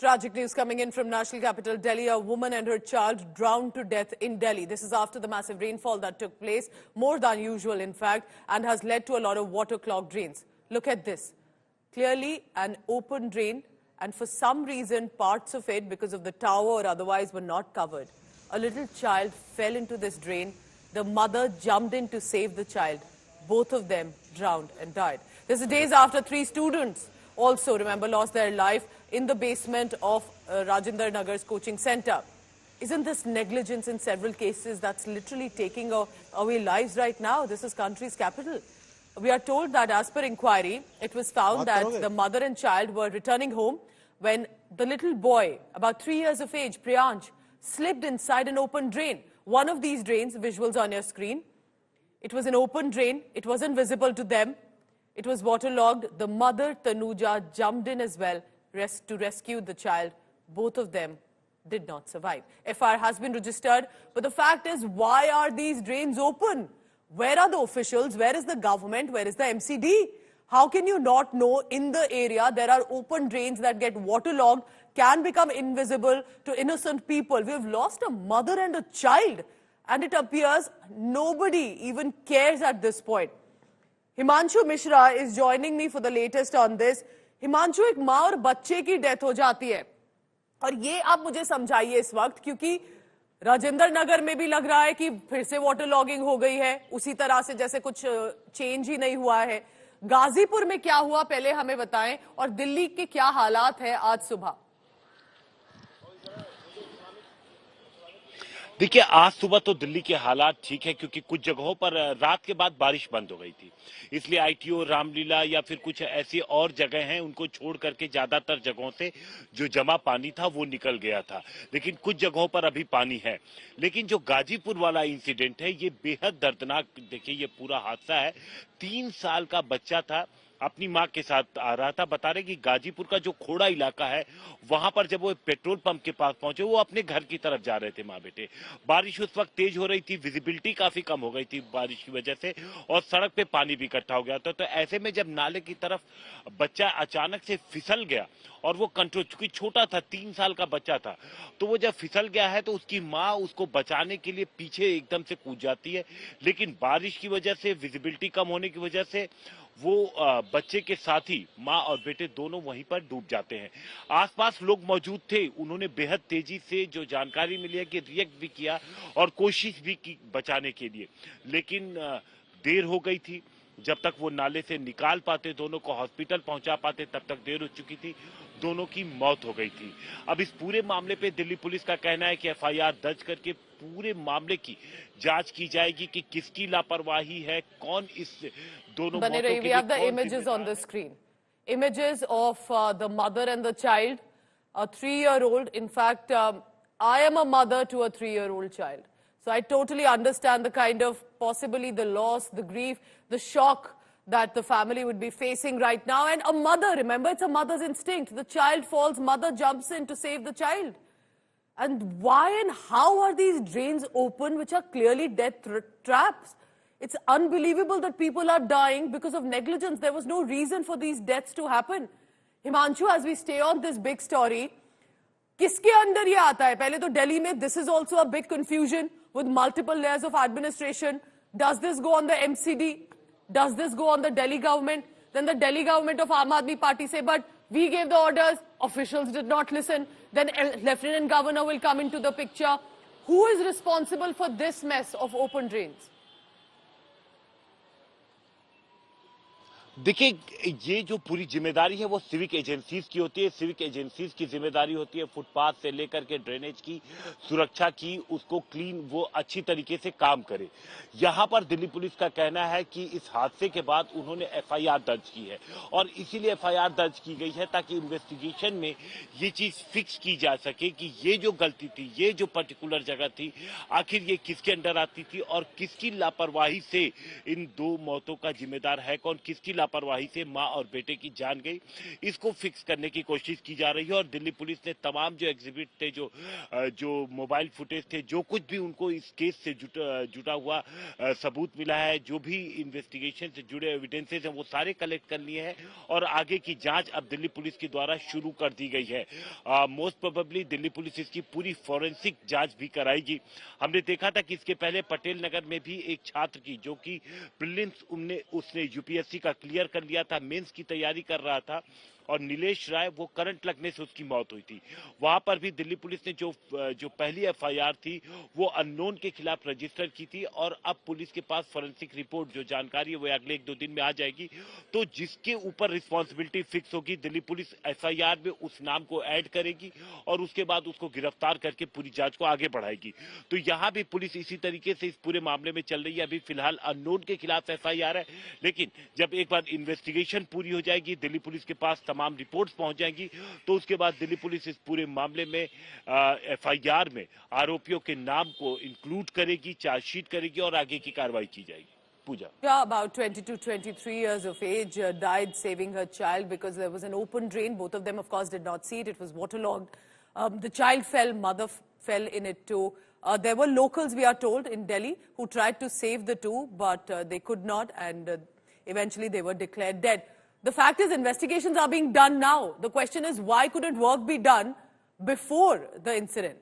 Tragic news coming in from national capital Delhi. A woman and her child drowned to death in Delhi. This is after the massive rainfall that took place, more than usual in fact, and has led to a lot of water-clogged drains. Look at this. Clearly an open drain, and for some reason parts of it, because of the tower or otherwise, were not covered. A little child fell into this drain. The mother jumped in to save the child. Both of them drowned and died. This is days after 3 students also, remember, lost their life in the basement of Rajinder Nagar's coaching center. Isn't this negligence in several cases that's literally taking away lives right now? This is country's capital. We are told that as per inquiry, it was found that the mother and child were returning home when the little boy, about 3 years of age, Priyansh, slipped inside an open drain. One of these drains, visuals on your screen, it was an open drain. It wasn't visible to them. It was waterlogged. The mother, Tanuja, jumped in as well to rescue the child. Both of them did not survive. FIR has been registered, but the fact is, why are these drains open? Where are the officials? Where is the government? Where is the MCD? How can you not know in the area there are open drains that get waterlogged, can become invisible to innocent people? We have lost a mother and a child, and it appears nobody even cares at this point. Himanshu Mishra is joining me for the latest on this. Himanshu, एक माँ और बच्चे की death हो जाती है, और ये आप मुझे समझाइए इस वक्त, क्योंकि राजेंद्र नगर में भी लग रहा है कि फिर से वाटर लॉगिंग हो गई है, उसी तरह से जैसे कुछ चेंज ही नहीं हुआ है. गाजीपुर में क्या हुआ पहले हमें बताएं, और दिल्ली के क्या हालात है आज सुबह? देखिए, आज सुबह तो दिल्ली के हालात ठीक है, क्योंकि कुछ जगहों पर रात के बाद बारिश बंद हो गई थी, इसलिए आईटीओ, रामलीला या फिर कुछ ऐसी और जगह हैं, उनको छोड़ करके ज्यादातर जगहों से जो जमा पानी था वो निकल गया था. लेकिन कुछ जगहों पर अभी पानी है. लेकिन जो गाजीपुर वाला इंसिडेंट है, ये बेहद दर्दनाक. देखिए, ये पूरा हादसा है. 3 साल का बच्चा था, अपनी मां के साथ आ रहा था. बता रहे कि गाजीपुर का जो खोड़ा इलाका है, वहां पर जब वो पेट्रोल पंप के पास पहुंचे, वो अपने घर की तरफ जा रहे थे मां बेटे. बारिश उस वक्त तेज हो रही थी, विजिबिलिटी काफी कम हो गई थी बारिश की वजह से, और सड़क पे पानी भी इकट्ठा हो गया था. तो ऐसे में जब नाले की तरफ बच्चा अचानक से फिसल गया, और वो कंट्रोल, चूंकि छोटा था, 3 साल का बच्चा था, तो वो जब फिसल गया है तो उसकी माँ उसको बचाने के लिए पीछे एकदम से कूद जाती है. लेकिन बारिश की वजह से, विजिबिलिटी कम होने की वजह से वो बच्चे के साथ ही माँ और बेटे दोनों वहीं पर डूब जाते हैं. आसपास लोग मौजूद थे, उन्होंने बेहद तेजी से जो जानकारी मिली है कि रिएक्ट भी किया और कोशिश भी की बचाने के लिए. लेकिन देर हो गई थी. जब तक वो नाले से निकाल पाते, दोनों को हॉस्पिटल पहुंचा पाते, तब तक देर हो चुकी थी. दोनों की मौत हो गई थी. अब इस पूरे मामले पे दिल्ली पुलिस का कहना है कि एफआईआर दर्ज करके पूरे मामले की जांच की जाएगी कि किसकी लापरवाही है, कौन इस दोनों मौतों के लिए. We have the images on the screen. Images of the mother and the child, a 3-year-old. In fact, I am a mother to a 3-year-old child. So I totally understand the kind of possibly the loss, the grief, the shock that the family would be facing right now. And a mother, remember, it's a mother's instinct. The child falls, mother jumps in to save the child. And why and how are these drains open, which are clearly death traps? It's unbelievable that people are dying because of negligence. There was no reason for these deaths to happen. Himanshu, as we stay on this big story, किसके अंदर ये आता है? पहले तो दिल्ली में, this is also a big confusion with multiple layers of administration. Does this go on the MCD? Does this go on the Delhi government? Then the Delhi government of Aam Aadmi Party say, but we gave the orders, officials did not listen. Then Lieutenant Governor will come into the picture. Who is responsible for this mess of open drains? देखिए, ये जो पूरी जिम्मेदारी है वो civic agencies की होती है. सिविक एजेंसीज की जिम्मेदारी होती है फुटपाथ से लेकर के ड्रेनेज की सुरक्षा की, उसको क्लीन, वो अच्छी तरीके से काम करे. यहाँ पर दिल्ली पुलिस का कहना है कि इस हादसे के बाद उन्होंने एफआईआर दर्ज की है, और इसीलिए एफआईआर दर्ज की गई है ताकि इन्वेस्टिगेशन में ये चीज फिक्स की जा सके कि ये जो गलती थी, ये जो पर्टिकुलर जगह थी, आखिर ये किसके अंडर आती थी और किसकी लापरवाही से इन 2 मौतों का जिम्मेदार है कौन, किसकी लापरवाही से मां और बेटे की जान गई। इसको फिक्स करने की कोशिश की जा रही है और दिल्ली पुलिस ने तमाम जो एग्जिबिट थे, जो मोबाइल फुटेज थे, जो कुछ भी उनको इस केस से जुटा हुआ सबूत मिला है, जो भी इन्वेस्टिगेशन से जुड़े एविडेंसेस हैं, वो सारे कलेक्ट कर लिए हैं और आगे की जांच अब दिल्ली पुलिस के द्वारा शुरू कर दी गई है। मोस्ट प्रोबेबली दिल्ली पुलिस इसकी पूरी फॉरेंसिक जांच भी कराएगी। हमने देखा था कि इसके पहले पटेल नगर में भी एक छात्र की, जो कि प्रीलिम्स उसने यूपीएससी का क्लियर कर लिया था, मेंस की तैयारी कर रहा था, और नीलेश राय, वो करंट लगने से उसकी मौत हुई थी। वहां पर भी दिल्ली पुलिस ने जो पहली एफआईआर थी वो अननोन के खिलाफ रजिस्टर की थी और अब पुलिस के पास फॉरेंसिक रिपोर्ट जो जानकारी है वो अगले 1-2 दिन में आ जाएगी। तो जिसके ऊपर रिस्पॉन्सिबिलिटी फिक्स होगी, दिल्ली पुलिस एफआईआर में उस नाम को ऐड करेगी और उसके बाद उसको गिरफ्तार करके पूरी जांच को आगे बढ़ाएगी। तो यहां भी पुलिस इसी तरीके से इस पूरे मामले में चल रही है। अभी फिलहाल अननोन के खिलाफ एफआईआर है, लेकिन जब एक बार इन्वेस्टिगेशन पूरी हो जाएगी, दिल्ली पुलिस के पास तमाम रिपोर्ट्स पहुंच जाएंगी, तो उसके बाद दिल्ली पुलिस इस पूरे मामले में एफआईआर में आरोपियों के नाम को इंक्लूड करेगी, चार्जशीट करेगी और आगे की कार्रवाई की जाएगी। Pooja. Yeah, about 22, 23 years of age, died saving her child because there was an open drain. Both of them, of course, did not see it. It was waterlogged. The child fell, mother fell in it too. There were locals, we are told, in Delhi who tried to save the two, but they could not, and eventually they were declared dead. The fact is, investigations are being done now. The question is, why couldn't work be done before the incident?